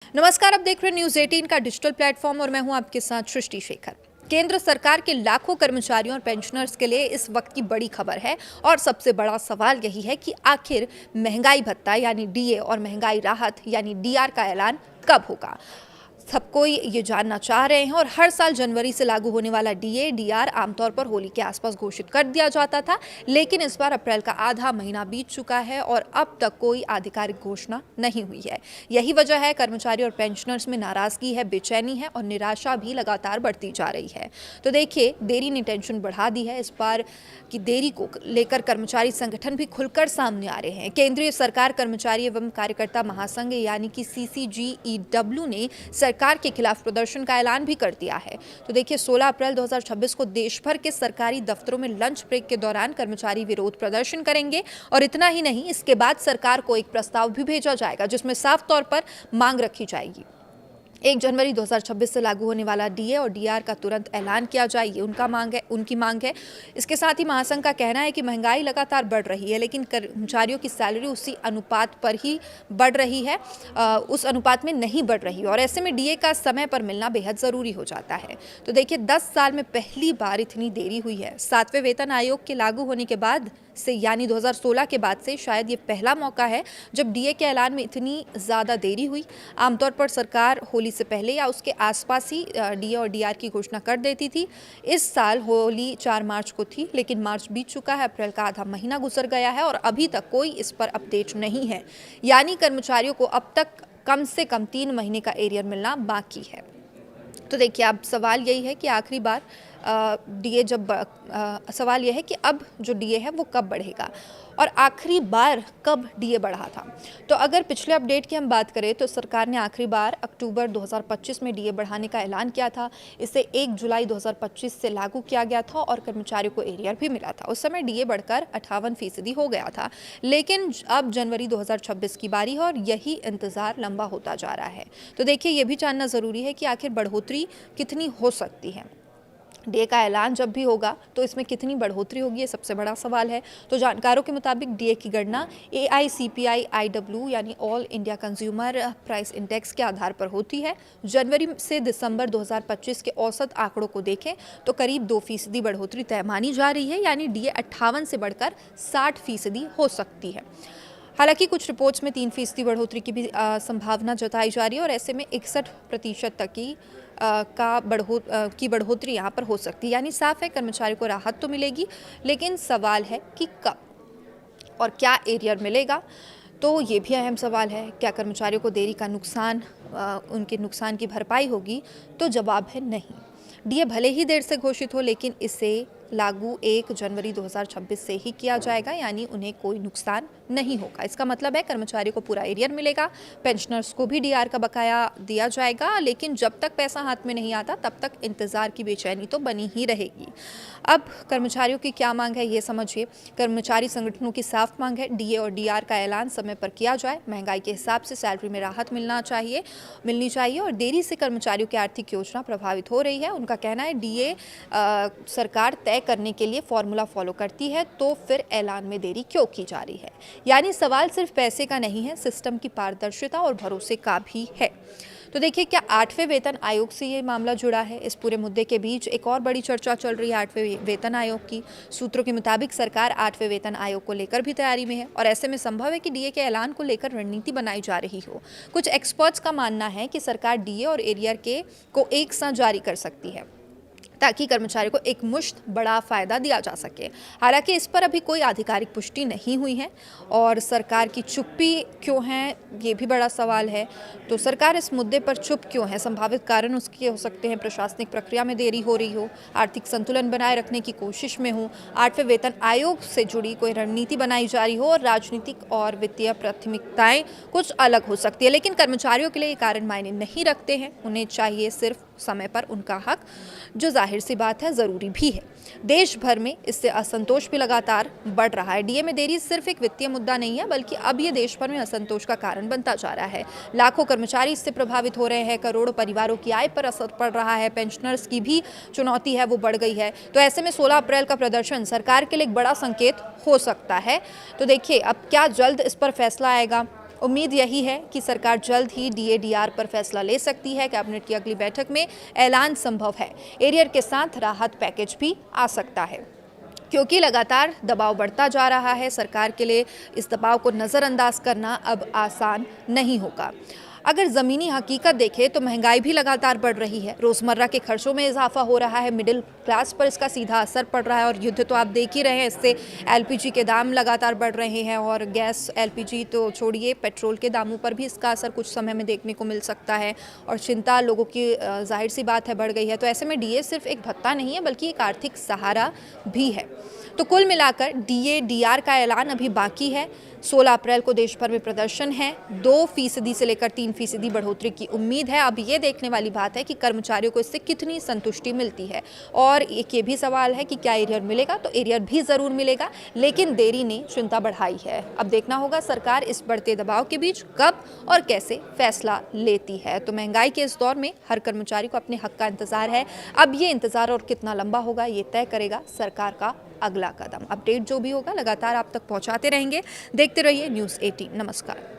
नमस्कार, आप देख रहे हैं न्यूज 18 का डिजिटल प्लेटफॉर्म और मैं हूं आपके साथ सृष्टि शेखर। केंद्र सरकार के लाखों कर्मचारियों और पेंशनर्स के लिए इस वक्त की बड़ी खबर है और सबसे बड़ा सवाल यही है कि आखिर महंगाई भत्ता यानी डीए और महंगाई राहत यानी डीआर का ऐलान कब होगा। सब कोई ये जानना चाह रहे हैं और हर साल जनवरी से लागू होने वाला डीए डीआर आमतौर पर होली के आसपास घोषित कर दिया जाता था, लेकिन इस बार अप्रैल का आधा महीना बीत चुका है और अब तक कोई आधिकारिक घोषणा नहीं हुई है। यही वजह है कर्मचारी और पेंशनर्स में नाराजगी है, बेचैनी है और निराशा भी लगातार बढ़ती जा रही है। तो देखिए, देरी ने टेंशन बढ़ा दी है। इस बार की देरी को लेकर कर्मचारी संगठन भी खुलकर सामने आ रहे हैं। केंद्रीय सरकार कर्मचारी एवं कार्यकर्ता महासंघ यानी कि CCGEW ने सरकार के खिलाफ प्रदर्शन का ऐलान भी कर दिया है। तो देखिए, 16 अप्रैल 2026 को देश भर के सरकारी दफ्तरों में लंच ब्रेक के दौरान कर्मचारी विरोध प्रदर्शन करेंगे और इतना ही नहीं, इसके बाद सरकार को एक प्रस्ताव भी भेजा जाएगा जिसमें साफ तौर पर मांग रखी जाएगी 1 जनवरी 2026 से लागू होने वाला डीए और डीआर का तुरंत ऐलान किया जाए। ये उनकी मांग है। इसके साथ ही महासंघ का कहना है कि महंगाई लगातार बढ़ रही है, लेकिन कर्मचारियों की सैलरी उसी अनुपात पर ही बढ़ रही है, उस अनुपात में नहीं बढ़ रही और ऐसे में डीए का समय पर मिलना बेहद ज़रूरी हो जाता है। तो देखिए, 10 साल में पहली बार इतनी देरी हुई है। 7वें वेतन आयोग के लागू होने के बाद से यानी 2016 के बाद से शायद ये पहला मौका है जब डीए के ऐलान में इतनी ज़्यादा देरी हुई। आमतौर पर सरकार होली से पहले या उसके आसपास ही डीए और डीआर की घोषणा कर देती थी। इस साल होली 4 मार्च को थी, लेकिन मार्च बीत चुका है, अप्रैल का आधा महीना गुजर गया है और अभी तक कोई इस पर अपडेट नहीं है। यानी कर्मचारियों को अब तक कम से कम 3 महीने का एरियर मिलना बाकी है। तो देखिए, अब सवाल यही है कि आखिरी बार डीए सवाल यह है कि अब जो डीए है वो कब बढ़ेगा और आखिरी बार कब डीए बढ़ा था। तो अगर पिछले अपडेट की हम बात करें तो सरकार ने आखिरी बार अक्टूबर 2025 में डीए बढ़ाने का ऐलान किया था। इसे 1 जुलाई 2025 से लागू किया गया था और कर्मचारियों को एरियर भी मिला था। उस समय डीए बढ़कर 58% हो गया था, लेकिन अब जनवरी 2026 की बारी है और यही इंतज़ार लंबा होता जा रहा है। तो देखिए, ये भी जानना ज़रूरी है कि आखिर बढ़ोतरी कितनी हो सकती है। डीए का ऐलान जब भी होगा तो इसमें कितनी बढ़ोतरी होगी, ये सबसे बड़ा सवाल है। तो जानकारों के मुताबिक डीए की गणना AICPI-IW यानी all India consumer price index के आधार पर होती है। जनवरी से दिसंबर 2025 के औसत आंकड़ों को देखें तो करीब 2% बढ़ोतरी तय मानी जा रही है, यानी डीए 58 से बढ़कर 60% हो सकती है। हालांकि कुछ रिपोर्ट्स में 3% बढ़ोतरी की भी संभावना जताई जा रही है और ऐसे में 61% तक की बढ़ोतरी यहाँ पर हो सकती है। यानी साफ है, कर्मचारियों को राहत तो मिलेगी, लेकिन सवाल है कि कब और क्या एरियर मिलेगा। तो ये भी अहम सवाल है, क्या कर्मचारियों को देरी का उनके नुकसान की भरपाई होगी? तो जवाब है नहीं। डीए भले ही देर से घोषित हो, लेकिन इसे लागू 1 जनवरी 2026 से ही किया जाएगा, यानी उन्हें कोई नुकसान नहीं होगा। इसका मतलब है कर्मचारियों को पूरा एरियर मिलेगा, पेंशनर्स को भी डीआर का बकाया दिया जाएगा, लेकिन जब तक पैसा हाथ में नहीं आता तब तक इंतज़ार की बेचैनी तो बनी ही रहेगी। अब कर्मचारियों की क्या मांग है ये समझिए। कर्मचारी संगठनों की साफ मांग है डीए और डीआर का ऐलान समय पर किया जाए, महंगाई के हिसाब से सैलरी में राहत मिलनी चाहिए और देरी से कर्मचारियों की आर्थिक योजना प्रभावित हो रही है। उनका कहना है डीए सरकार तय करने के लिए फॉर्मूला फॉलो करती है, तो फिर ऐलान में देरी क्यों की जा रही है। यानी सवाल सिर्फ पैसे का नहीं है, सिस्टम की पारदर्शिता और भरोसे का भी है। तो देखिए, क्या 8वें वेतन आयोग से ये मामला जुड़ा है? इस पूरे मुद्दे के बीच एक और बड़ी चर्चा चल रही है 8वें वेतन आयोग की। सूत्रों के मुताबिक सरकार 8वें वेतन आयोग को लेकर भी तैयारी में है और ऐसे में संभव है कि डीए के ऐलान को लेकर रणनीति बनाई जा रही हो। कुछ एक्सपर्ट्स का मानना है कि सरकार डीए और एरियर को एक साथ जारी कर सकती है ताकि कर्मचारियों को एक मुश्त बड़ा फ़ायदा दिया जा सके। हालांकि इस पर अभी कोई आधिकारिक पुष्टि नहीं हुई है और सरकार की चुप्पी क्यों है, ये भी बड़ा सवाल है। तो सरकार इस मुद्दे पर चुप क्यों है? संभावित कारण उसके हो सकते हैं प्रशासनिक प्रक्रिया में देरी हो रही हो, आर्थिक संतुलन बनाए रखने की कोशिश में हो, 8वें वेतन आयोग से जुड़ी कोई रणनीति बनाई जा रही हो और राजनीतिक और वित्तीय प्राथमिकताएं कुछ अलग हो सकती है। लेकिन कर्मचारियों के लिए ये कारण मायने नहीं रखते हैं। उन्हें चाहिए सिर्फ समय पर उनका हक, जो जाहिर सी बात है ज़रूरी भी है। देश भर में इससे असंतोष भी लगातार बढ़ रहा है। डीए में देरी सिर्फ एक वित्तीय मुद्दा नहीं है, बल्कि अब ये देश भर में असंतोष का कारण बनता जा रहा है। लाखों कर्मचारी इससे प्रभावित हो रहे हैं, करोड़ों परिवारों की आय पर असर पड़ रहा है, पेंशनर्स की भी चुनौती है वो बढ़ गई है। तो ऐसे में 16 अप्रैल का प्रदर्शन सरकार के लिए एक बड़ा संकेत हो सकता है। तो देखिए, अब क्या जल्द इस पर फैसला आएगा? उम्मीद यही है कि सरकार जल्द ही डीए-डीआर पर फैसला ले सकती है। कैबिनेट की अगली बैठक में ऐलान संभव है। एरियर के साथ राहत पैकेज भी आ सकता है, क्योंकि लगातार दबाव बढ़ता जा रहा है। सरकार के लिए इस दबाव को नज़रअंदाज करना अब आसान नहीं होगा। अगर ज़मीनी हकीकत देखें तो महंगाई भी लगातार बढ़ रही है, रोज़मर्रा के खर्चों में इजाफा हो रहा है, मिडिल क्लास पर इसका सीधा असर पड़ रहा है और युद्ध तो आप देख ही रहे हैं, इससे एलपीजी के दाम लगातार बढ़ रहे हैं और गैस एलपीजी तो छोड़िए, पेट्रोल के दामों पर भी इसका असर कुछ समय में देखने को मिल सकता है और चिंता लोगों की जाहिर सी बात है बढ़ गई है। तो ऐसे में डीए सिर्फ एक भत्ता नहीं है बल्कि एक आर्थिक सहारा भी है। तो कुल मिलाकर डीए-डीआर का ऐलान अभी बाकी है। 16 अप्रैल को देश भर में प्रदर्शन है। 2% से लेकर 3% बढ़ोतरी की उम्मीद है। अब ये देखने वाली बात है कि कर्मचारियों को इससे कितनी संतुष्टि मिलती है और एक ये भी सवाल है कि क्या एरियर मिलेगा, तो एरियर भी ज़रूर मिलेगा, लेकिन देरी ने चिंता बढ़ाई है। अब देखना होगा सरकार इस बढ़ते दबाव के बीच कब और कैसे फैसला लेती है। तो महंगाई के इस दौर में हर कर्मचारी को अपने हक का इंतजार है। अब ये इंतजार और कितना लंबा होगा ये तय करेगा सरकार का अगला कदम। अपडेट जो भी होगा लगातार आप तक पहुंचाते रहेंगे। देखते रहिए न्यूज़ 18। नमस्कार।